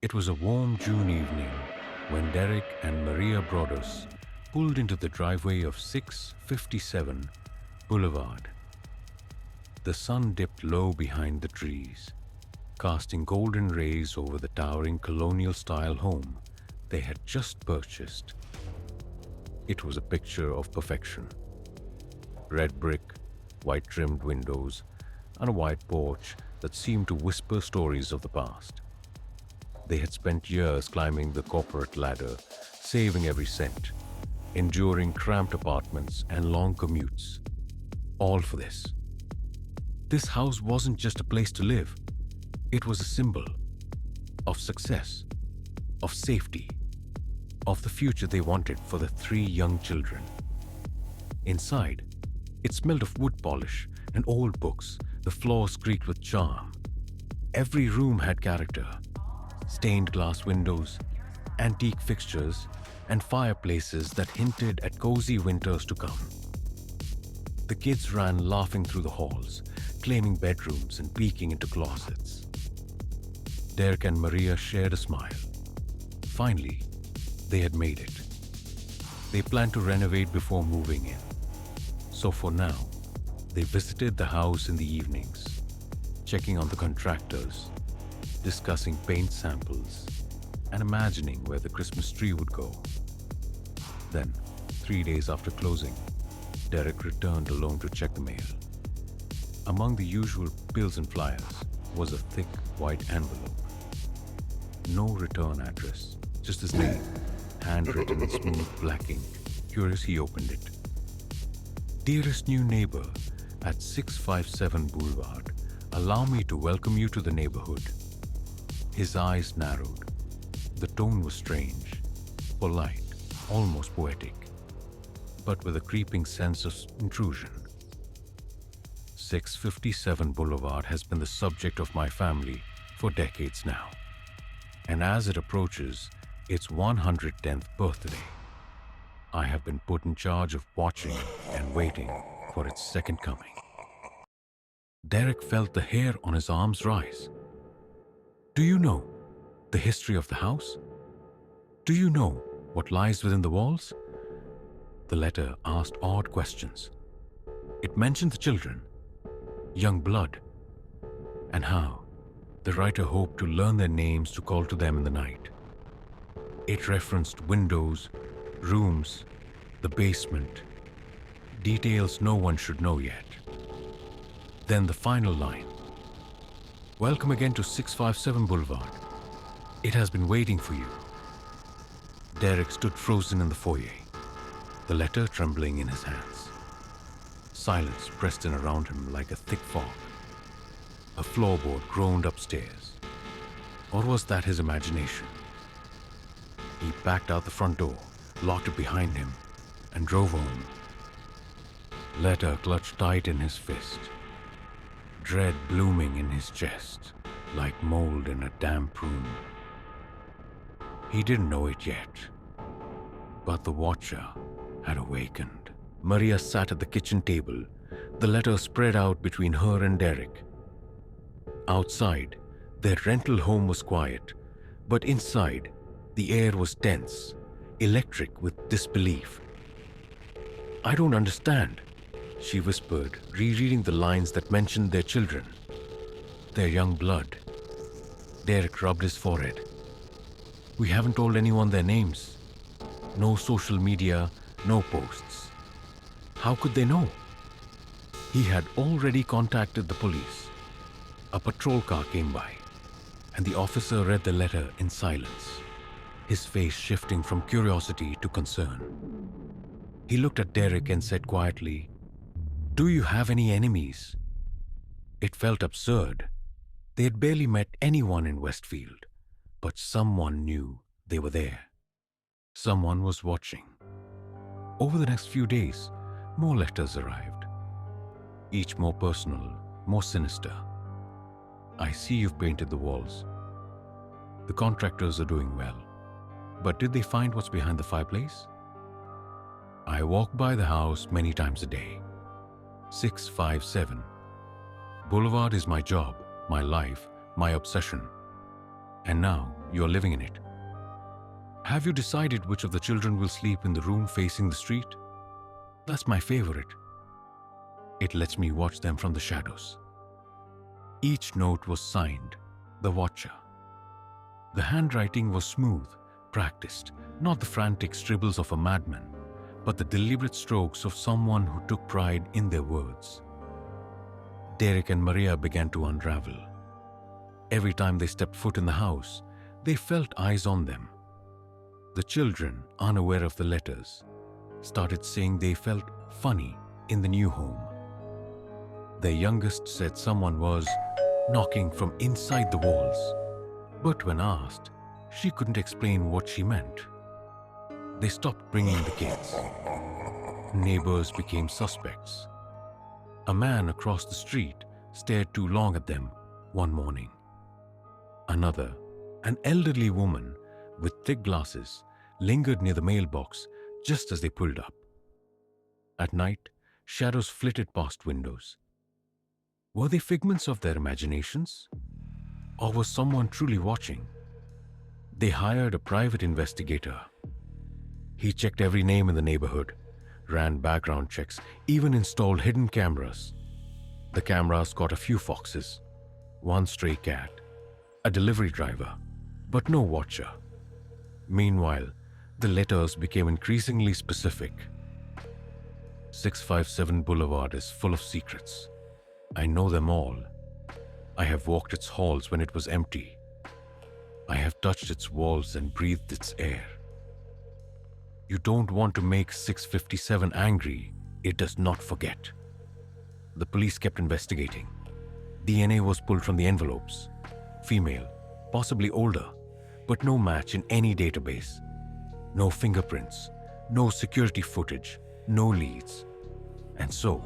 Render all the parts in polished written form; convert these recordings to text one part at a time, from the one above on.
It was a warm June evening when Derek and Maria Broaddus pulled into the driveway of 657 Boulevard. The sun dipped low behind the trees, casting golden rays over the towering colonial-style home they had just purchased. It was a picture of perfection. Red brick, white-trimmed windows, and a wide porch that seemed to whisper stories of the past. They had spent years climbing the corporate ladder, saving every cent, enduring cramped apartments and long commutes. All for this. This house wasn't just a place to live. It was a symbol of success, of safety, of the future they wanted for the three young children. Inside, it smelled of wood polish and old books. The floors creaked with charm. Every room had character. Stained glass windows, antique fixtures, and fireplaces that hinted at cozy winters to come. The kids ran laughing through the halls, claiming bedrooms and peeking into closets. Derek and Maria shared a smile. Finally, they had made it. They planned to renovate before moving in. So for now, they visited the house in the evenings, checking on the contractors, discussing paint samples, and imagining where the Christmas tree would go. Then, 3 days after closing, Derek returned alone to check the mail. Among the usual bills and flyers was a thick white envelope. No return address, just his name, handwritten in smooth black ink. Curious, he opened it. Dearest new neighbor at 657 Boulevard, allow me to welcome you to the neighborhood. His eyes narrowed. The tone was strange, polite, almost poetic, but with a creeping sense of intrusion. 657 Boulevard has been the subject of my family for decades now, and as it approaches its 110th birthday, I have been put in charge of watching and waiting for its second coming. Derek felt the hair on his arms rise. Do you know the history of the house? Do you know what lies within the walls? The letter asked odd questions. It mentioned the children, young blood, and how the writer hoped to learn their names to call to them in the night. It referenced windows, rooms, the basement, details no one should know yet. Then the final line. Welcome again to 657 Boulevard. It has been waiting for you. Derek stood frozen in the foyer, the letter trembling in his hands. Silence pressed in around him like a thick fog. A floorboard groaned upstairs. Or was that his imagination? He backed out the front door, locked it behind him, and drove home. Letter clutched tight in his fist. Dread blooming in his chest, like mold in a damp room. He didn't know it yet, but the watcher had awakened. Maria sat at the kitchen table, the letter spread out between her and Derek. Outside, their rental home was quiet, but inside, the air was tense, electric with disbelief. I don't understand, she whispered, rereading the lines that mentioned their children, their young blood. Derek rubbed his forehead. We haven't told anyone their names. No social media, no posts. How could they know? He had already contacted the police. A patrol car came by, and the officer read the letter in silence, his face shifting from curiosity to concern. He looked at Derek and said quietly, Do you have any enemies? It felt absurd. They had barely met anyone in Westfield, but someone knew they were there. Someone was watching. Over the next few days, more letters arrived, each more personal, more sinister. I see you've painted the walls. The contractors are doing well. But did they find what's behind the fireplace? I walk by the house many times a day. 657. Boulevard is my job, my life, my obsession. and now you're living in it. Have you decided which of the children will sleep in the room facing the street? That's my favorite. It lets me watch them from the shadows. Each note was signed, The Watcher. The handwriting was smooth, practiced, not the frantic scribbles of a madman, but the deliberate strokes of someone who took pride in their words. Derek and Maria began to unravel. Every time they stepped foot in the house, they felt eyes on them. The children, unaware of the letters, started saying they felt funny in the new home. Their youngest said someone was knocking from inside the walls, but when asked, she couldn't explain what she meant. They stopped bringing the kids. Neighbors became suspects. A man across the street stared too long at them one morning. Another, an elderly woman with thick glasses, lingered near the mailbox just as they pulled up. At night, shadows flitted past windows. Were they figments of their imaginations? Or was someone truly watching? They hired a private investigator. He checked every name in the neighborhood, ran background checks, even installed hidden cameras. The cameras caught a few foxes, one stray cat, a delivery driver, but no watcher. Meanwhile, the letters became increasingly specific. 657 Boulevard is full of secrets. I know them all. I have walked its halls when it was empty. I have touched its walls and breathed its air. You don't want to make 657 angry. It does not forget. The police kept investigating. DNA was pulled from the envelopes. Female, possibly older, but no match in any database. No fingerprints, no security footage, no leads. And so,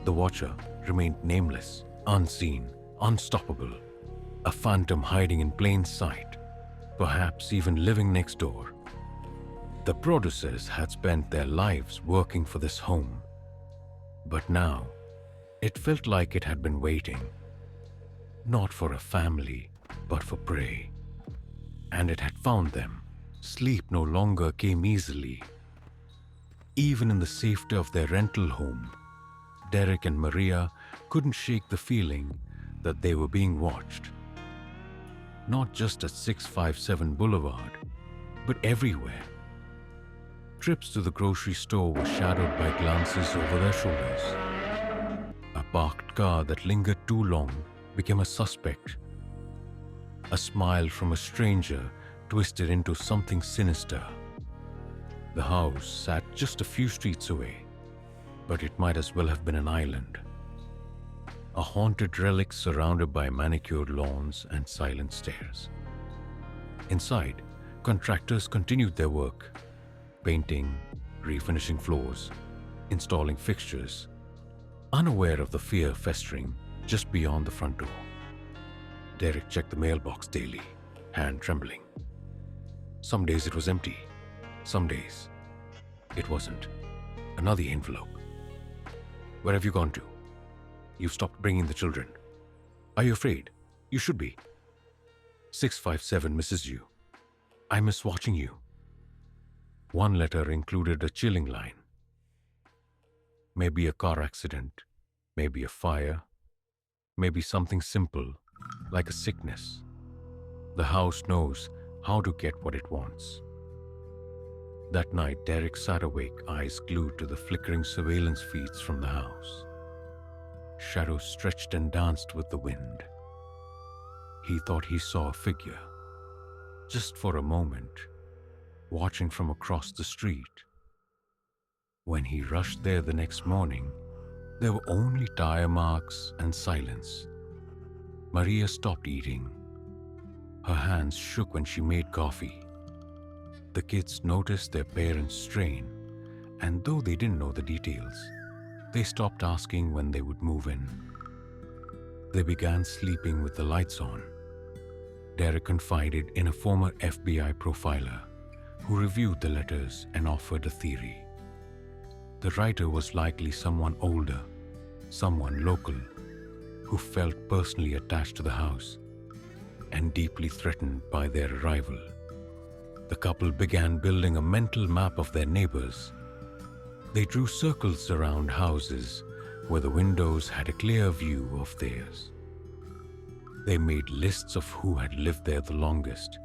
the Watcher remained nameless, unseen, unstoppable, a phantom hiding in plain sight, perhaps even living next door. The producers had spent their lives working for this home, but now it felt like it had been waiting, not for a family, but for prey. And it had found them. Sleep no longer came easily. Even in the safety of their rental home, Derek and Maria couldn't shake the feeling that they were being watched. Not just at 657 Boulevard, but everywhere. Trips to the grocery store were shadowed by glances over their shoulders. A parked car that lingered too long became a suspect. A smile from a stranger twisted into something sinister. The house sat just a few streets away, but it might as well have been an island. A haunted relic surrounded by manicured lawns and silent stairs. Inside, contractors continued their work, painting, refinishing floors, installing fixtures, unaware of the fear festering just beyond the front door. Derek checked the mailbox daily, hand trembling. Some days it was empty. Some days it wasn't. Another envelope. Where have you gone to? You've stopped bringing the children. Are you afraid? You should be. 657 misses you. I miss watching you. One letter included a chilling line. Maybe a car accident, maybe a fire, maybe something simple, like a sickness. The house knows how to get what it wants. That night, Derek sat awake, eyes glued to the flickering surveillance feeds from the house. Shadows stretched and danced with the wind. He thought he saw a figure, just for a moment, watching from across the street. When he rushed there the next morning, there were only tire marks and silence. Maria stopped eating. Her hands shook when she made coffee. The kids noticed their parents' strain, and though they didn't know the details, they stopped asking when they would move in. They began sleeping with the lights on. Derek confided in a former FBI profiler who reviewed the letters and offered a theory. The writer was likely someone older, someone local, who felt personally attached to the house. and deeply threatened by their arrival. The couple began building a mental map of their neighbors. They drew circles around houses where the windows had a clear view of theirs. They made lists of who had lived there the longest,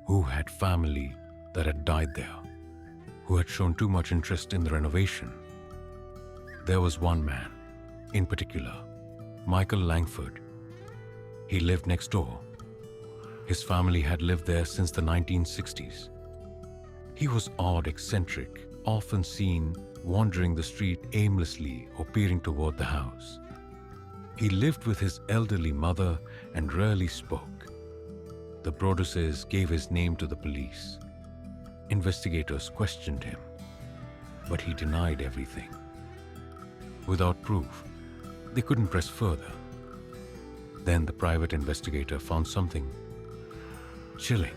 who had family that had died there, who had shown too much interest in the renovation. There was one man, in particular, Michael Langford. He lived next door. His family had lived there since the 1960s. He was odd, eccentric, often seen wandering the street aimlessly or peering toward the house. He lived with his elderly mother and rarely spoke. The Broaddus's gave his name to the police. Investigators questioned him, but he denied everything. Without proof, they couldn't press further. Then the private investigator found something chilling.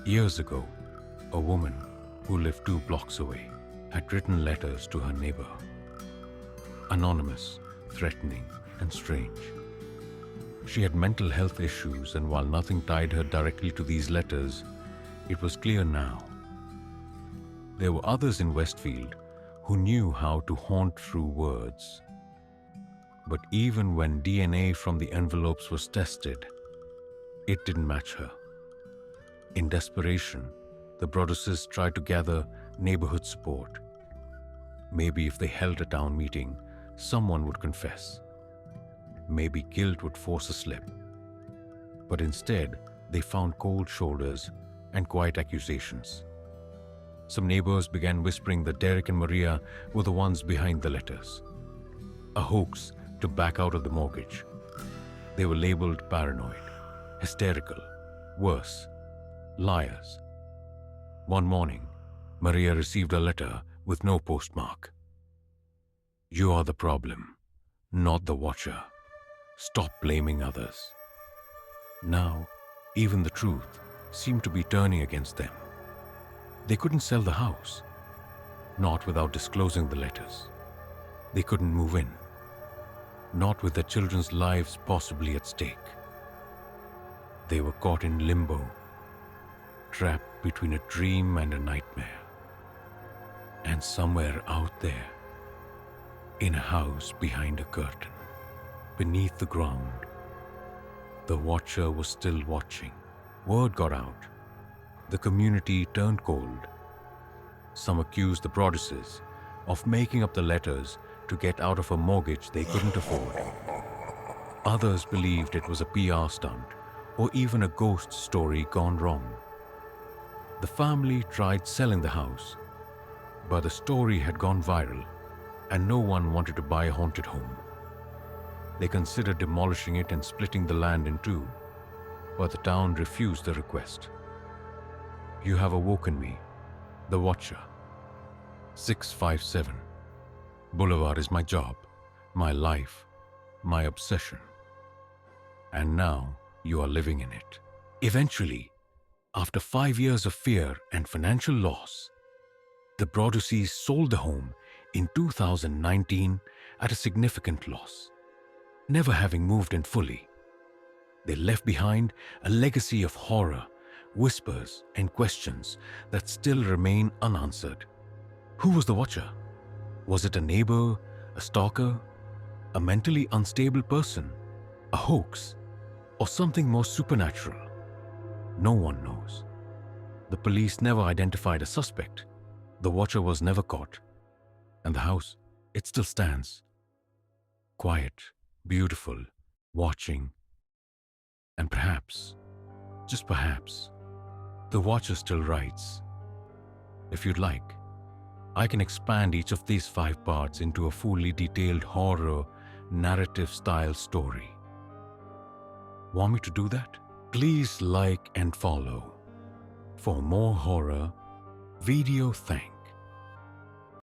Years ago, a woman who lived 2 blocks away had written letters to her neighbor. Anonymous, threatening, and strange. She had mental health issues, and while nothing tied her directly to these letters, it was clear now. There were others in Westfield who knew how to haunt through words. But even when DNA from the envelopes was tested, it didn't match her. In desperation, the Broaddus's tried to gather neighborhood support. Maybe if they held a town meeting, someone would confess. Maybe guilt would force a slip. But instead, they found cold shoulders and quiet accusations. Some neighbors began whispering that Derek and Maria were the ones behind the letters. A hoax to back out of the mortgage. They were labeled paranoid, hysterical, worse, liars. One morning, Maria received a letter with no postmark. "You are the problem, not the watcher. Stop blaming others." Now, even the truth seemed to be turning against them. They couldn't sell the house, not without disclosing the letters. They couldn't move in, not with their children's lives possibly at stake. They were caught in limbo, trapped between a dream and a nightmare. And somewhere out there, in a house behind a curtain, beneath the ground, the watcher was still watching. Word got out. The community turned cold. Some accused the Broaddus's of making up the letters to get out of a mortgage they couldn't afford. Others believed it was a PR stunt or even a ghost story gone wrong. The family tried selling the house, but the story had gone viral and no one wanted to buy a haunted home. They considered demolishing it and splitting the land in two, but the town refused the request. You have awoken me, the Watcher. 657. Boulevard is my job, my life, my obsession. And now you are living in it. Eventually, after 5 years of fear and financial loss, the Broaddus's sold the home in 2019 at a significant loss, never having moved in fully. They left behind a legacy of horror, whispers, and questions that still remain unanswered. Who was the Watcher? Was it a neighbor, a stalker, a mentally unstable person, a hoax, or something more supernatural? No one knows. The police never identified a suspect. The Watcher was never caught. And the house, it still stands. Quiet, beautiful, watching. And perhaps, just perhaps, the Watcher still writes. If you'd like, I can expand each of these 5 parts into a fully detailed horror, narrative-style story. Want me to do that? Please like and follow. For more horror, video thanks.